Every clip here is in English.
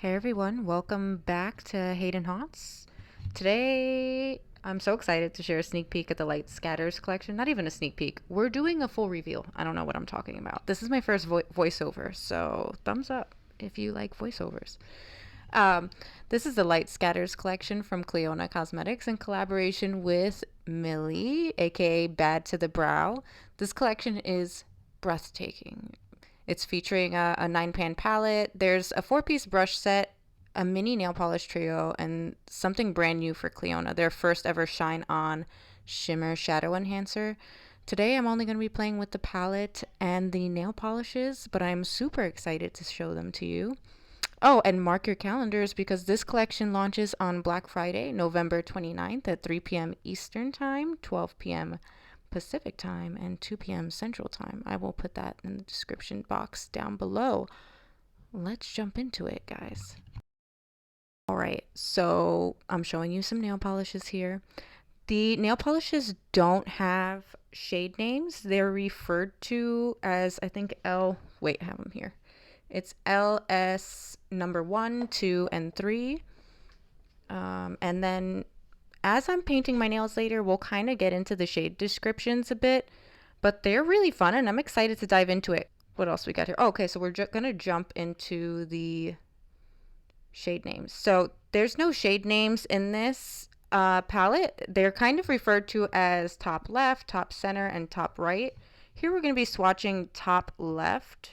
Hey everyone, welcome back to Hayden Haunts. Today, I'm so excited to share a sneak peek at the Light Scatters collection. Not even a sneak peek, we're doing a full reveal. I don't know what I'm talking about. This is my first voiceover, so thumbs up if you like voiceovers. Um, this is the Light Scatters collection from Clionadh Cosmetics in collaboration with Millie, aka Bad to the Brow. This collection is breathtaking. It's featuring a 9-pan palette. There's a 4-piece brush set, a mini nail polish trio, and something brand new for Clionadh, their first ever Shine On Shimmer Shadow Enhancer. Today I'm only going to be playing with the palette and the nail polishes, but I'm super excited to show them to you. Oh, and mark your calendars because this collection launches on Black Friday, November 29th at 3 p.m. Eastern Time, 12 p.m. Pacific Time, and 2 p.m. Central Time. I will put that in the description box down below. Let's jump into it, guys. All right, so I'm showing you some nail polishes here. The nail polishes don't have shade names. They're referred to as, I think, wait, I have them here. It's LS number 1, 2, and 3. And then as I'm painting my nails later, we'll kind of get into the shade descriptions a bit, but they're really fun and I'm excited to dive into it. What else we got here? Oh, okay, so we're gonna jump into the shade names. So there's no shade names in this palette. They're kind of referred to as top left, top center, and top right. Here we're gonna be swatching top left.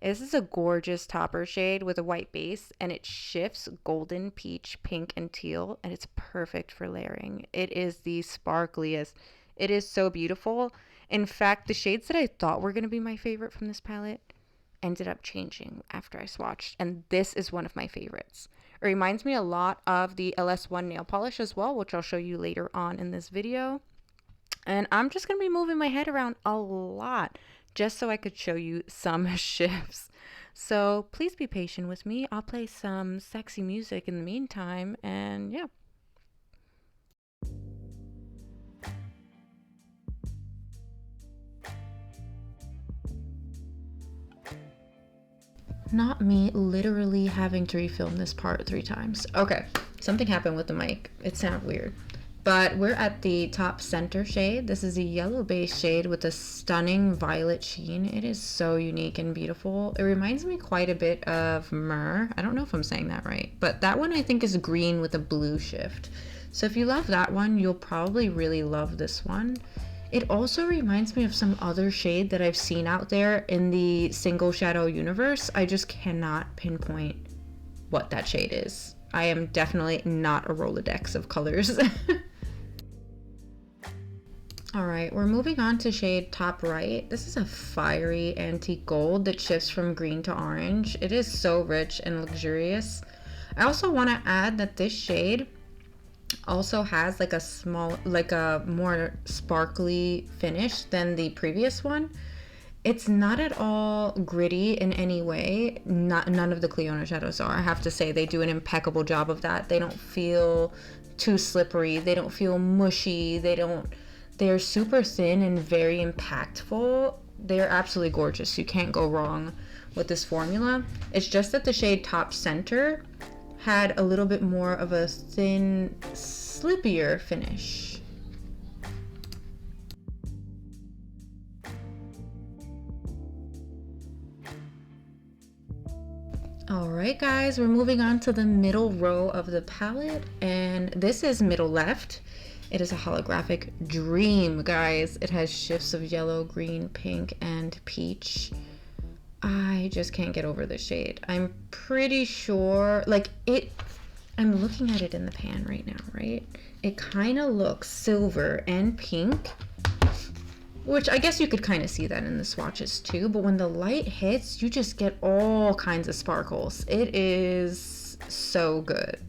This is a gorgeous topper shade with a white base, and it shifts golden, peach, pink, and teal, and it's perfect for layering. It is the sparkliest. It is so beautiful. In fact, the shades that I thought were going to be my favorite from this palette ended up changing after I swatched, and this is one of my favorites. It reminds me a lot of the LS1 nail polish as well, which I'll show you later on in this video. And I'm just going to be moving my head around a lot just so I could show you some shifts. So please be patient with me. I'll play some sexy music in the meantime, and yeah. Not me literally having to refilm this part 3 times. Okay, something happened with the mic. It sounded weird. But we're at the top center shade. This is a yellow base shade with a stunning violet sheen. It is so unique and beautiful. It reminds me quite a bit of Myrrh. I don't know if I'm saying that right, but that one I think is green with a blue shift. So if you love that one, you'll probably really love this one. It also reminds me of some other shade that I've seen out there in the single shadow universe. I just cannot pinpoint what that shade is. I am definitely not a Rolodex of colors. All right, we're moving on to shade top right. This is a fiery antique gold that shifts from green to orange. It is so rich and luxurious. I also want to add that this shade also has like a more sparkly finish than the previous one. It's not at all gritty in any way. None of the Clionadh shadows are. I have to say they do an impeccable job of that. They don't feel too slippery. They don't feel mushy. They're super thin and very impactful. They're absolutely gorgeous. You can't go wrong with this formula. It's just that the shade top center had a little bit more of a thin, slippier finish. Alright guys, we're moving on to the middle row of the palette, and this is middle left. It is a holographic dream, guys. It has shifts of yellow, green, pink, and peach. I just can't get over this shade. I'm pretty sure, I'm looking at it in the pan right now, right? It kind of looks silver and pink, which I guess you could kind of see that in the swatches too, but when the light hits, you just get all kinds of sparkles. It is so good.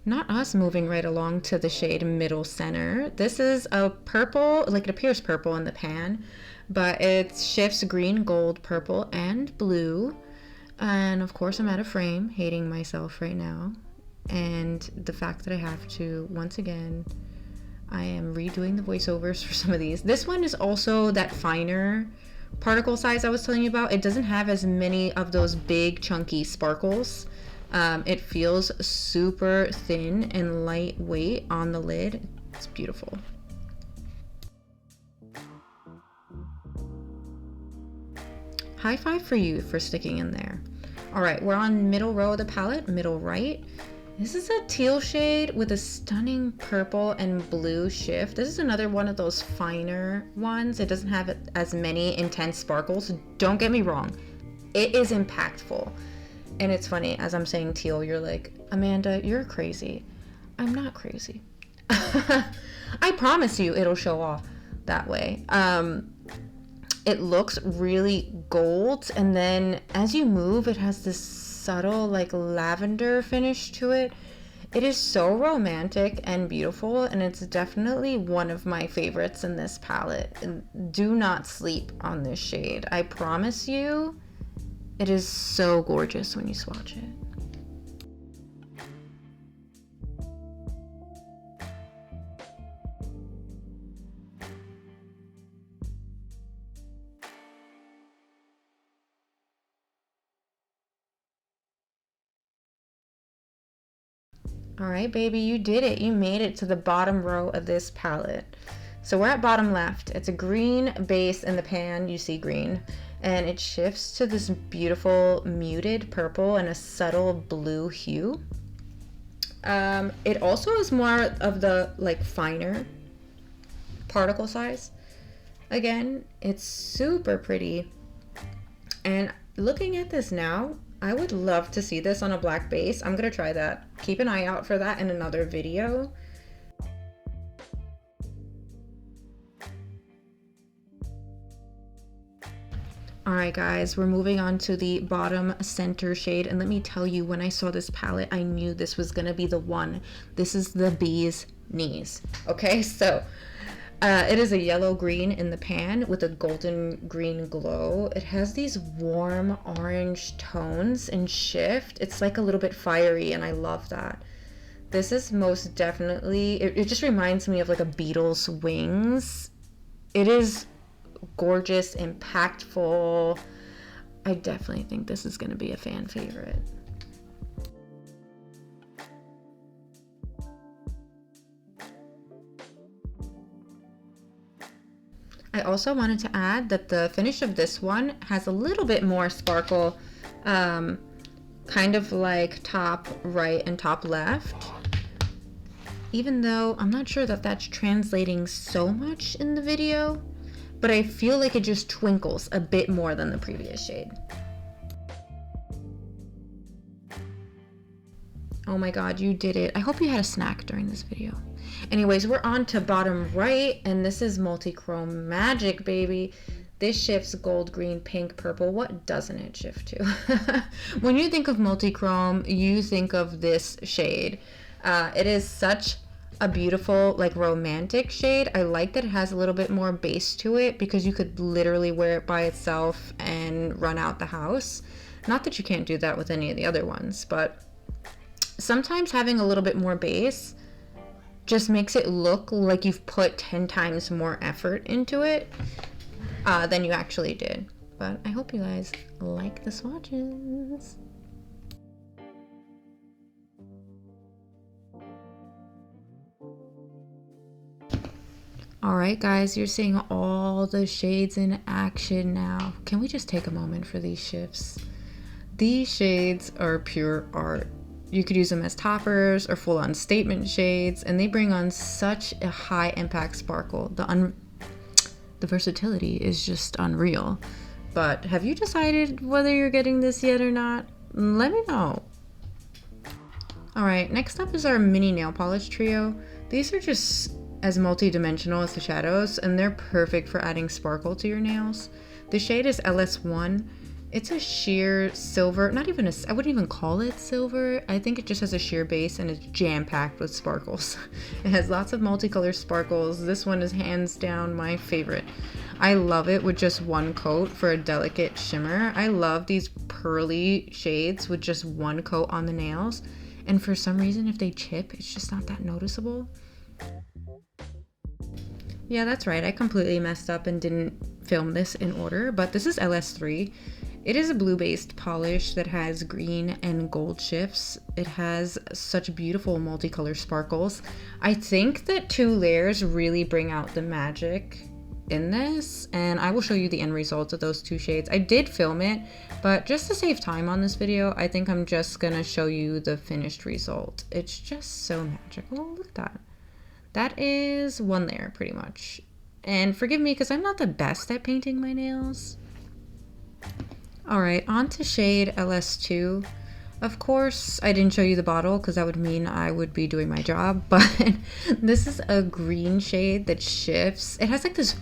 Not us moving right along to the shade middle center. This is a purple, like it appears purple in the pan, but it shifts green, gold, purple, and blue. And of course I'm out of frame, hating myself right now. and the fact that I have to, once again, I am redoing the voiceovers for some of these. This one is also that finer particle size I was telling you about. It doesn't have as many of those big chunky sparkles. It feels super thin and lightweight on the lid. It's beautiful. High five for you for sticking in there. All right, we're on middle row of the palette, middle right. This is a teal shade with a stunning purple and blue shift. This is another one of those finer ones. It doesn't have as many intense sparkles. Don't get me wrong, it is impactful. And it's funny, as I'm saying teal, you're like, Amanda, you're crazy. I'm not crazy. I promise you it'll show off that way. It looks really gold, and then as you move, it has this subtle like lavender finish to it. It is so romantic and beautiful, and it's definitely one of my favorites in this palette. And do not sleep on this shade. I promise you, it is so gorgeous when you swatch it. All right, baby, you did it. You made it to the bottom row of this palette. So we're at bottom left. It's a green base in the pan. You see green. And it shifts to this beautiful muted purple and a subtle blue hue. It also is more of the like finer particle size. Again, it's super pretty. And looking at this now, I would love to see this on a black base. I'm gonna try that. Keep an eye out for that in another video. All right, guys, we're moving on to the bottom center shade. And let me tell you, when I saw this palette, I knew this was gonna be the one. This is the bee's knees. Okay, so it is a yellow green in the pan with a golden green glow. It has these warm orange tones and shift. It's like a little bit fiery, and I love that. This is most definitely, it just reminds me of like a beetle's wings. It is gorgeous, impactful. I definitely think this is going to be a fan favorite. I also wanted to add that the finish of this one has a little bit more sparkle, kind of like top right and top left, even though I'm not sure that that's translating so much in the video, but I feel like it just twinkles a bit more than the previous shade. Oh my god, you did it. I hope you had a snack during this video. Anyways, we're on to bottom right, and this is multi-chrome magic, baby. This shifts gold, green, pink, purple. What doesn't it shift to? When you think of multi-chrome, you think of this shade. It is such a beautiful, like, romantic shade. I like that it has a little bit more base to it because you could literally wear it by itself and run out the house. Not that you can't do that with any of the other ones, but sometimes having a little bit more base just makes it look like you've put 10 times more effort into it than you actually did. But I hope you guys like the swatches. Alright guys, you're seeing all the shades in action now. Can we just take a moment for these shifts? These shades are pure art. You could use them as toppers or full-on statement shades, and they bring on such a high impact sparkle. The versatility is just unreal. But have you decided whether you're getting this yet or not? Let me know. Alright, next up is our mini nail polish trio. These are just as multi-dimensional as the shadows, and they're perfect for adding sparkle to your nails. The shade is LS1. It's a sheer silver, not even I wouldn't even call it silver. I think it just has a sheer base and it's jam-packed with sparkles. It has lots of multicolor sparkles. This one is hands down my favorite. I love it with just one coat for a delicate shimmer. I love these pearly shades with just one coat on the nails. And for some reason, if they chip, it's just not that noticeable. Yeah, that's right. I completely messed up and didn't film this in order, but this is LS3. It is a blue-based polish that has green and gold shifts. It has such beautiful multicolor sparkles. I think that 2 layers really bring out the magic in this, and I will show you the end results of those 2 shades. I did film it, but just to save time on this video, I think I'm just gonna show you the finished result. It's just so magical. Look at that. That is 1 layer pretty much. And forgive me because I'm not the best at painting my nails. Alright, on to shade LS2. Of course, I didn't show you the bottle because that would mean I would be doing my job, but this is a green shade that shifts. It has like this,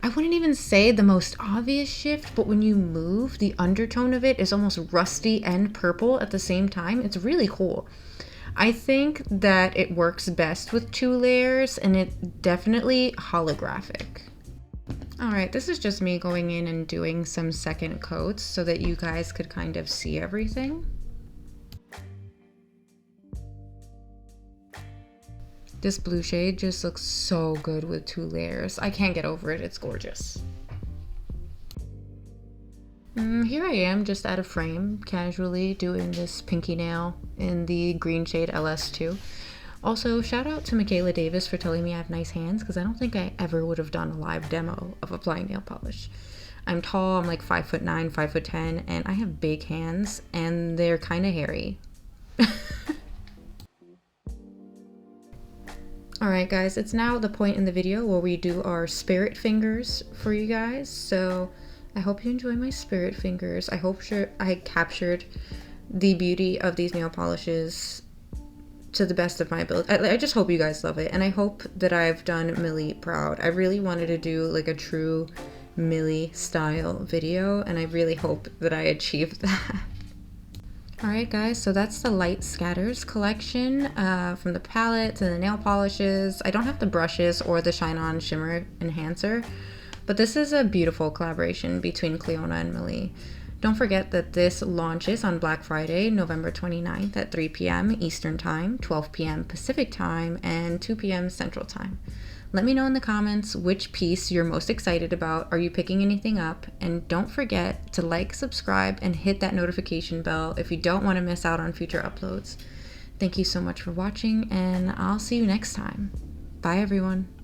I wouldn't even say the most obvious shift, but when you move, the undertone of it is almost rusty and purple at the same time. It's really cool. I think that it works best with 2 layers, and it's definitely holographic. Alright, this is just me going in and doing some second coats so that you guys could kind of see everything. This blue shade just looks so good with 2 layers. I can't get over it, it's gorgeous. Here I am, just out of frame, casually doing this pinky nail in the green shade LS2. Also, shout out to Michaela Davis for telling me I have nice hands, because I don't think I ever would have done a live demo of applying nail polish. I'm tall, I'm like 5'9", 5'10", and I have big hands, and they're kind of hairy. Alright guys, it's now the point in the video where we do our spirit fingers for you guys, so I hope you enjoy my spirit fingers. I hope I captured the beauty of these nail polishes to the best of my ability. I just hope you guys love it, and I hope that I've done Millie proud. I really wanted to do like a true Millie style video, and I really hope that I achieved that. Alright guys, so that's the Light Scatters collection from the palette to the nail polishes. I don't have the brushes or the Shine On Shimmer Enhancer, but this is a beautiful collaboration between Clionadh and Millie. Don't forget that this launches on Black Friday, November 29th at 3 p.m. Eastern Time, 12 p.m. Pacific Time, and 2 p.m. Central Time. Let me know in the comments which piece you're most excited about. Are you picking anything up? And don't forget to like, subscribe, and hit that notification bell if you don't want to miss out on future uploads. Thank you so much for watching, and I'll see you next time. Bye everyone.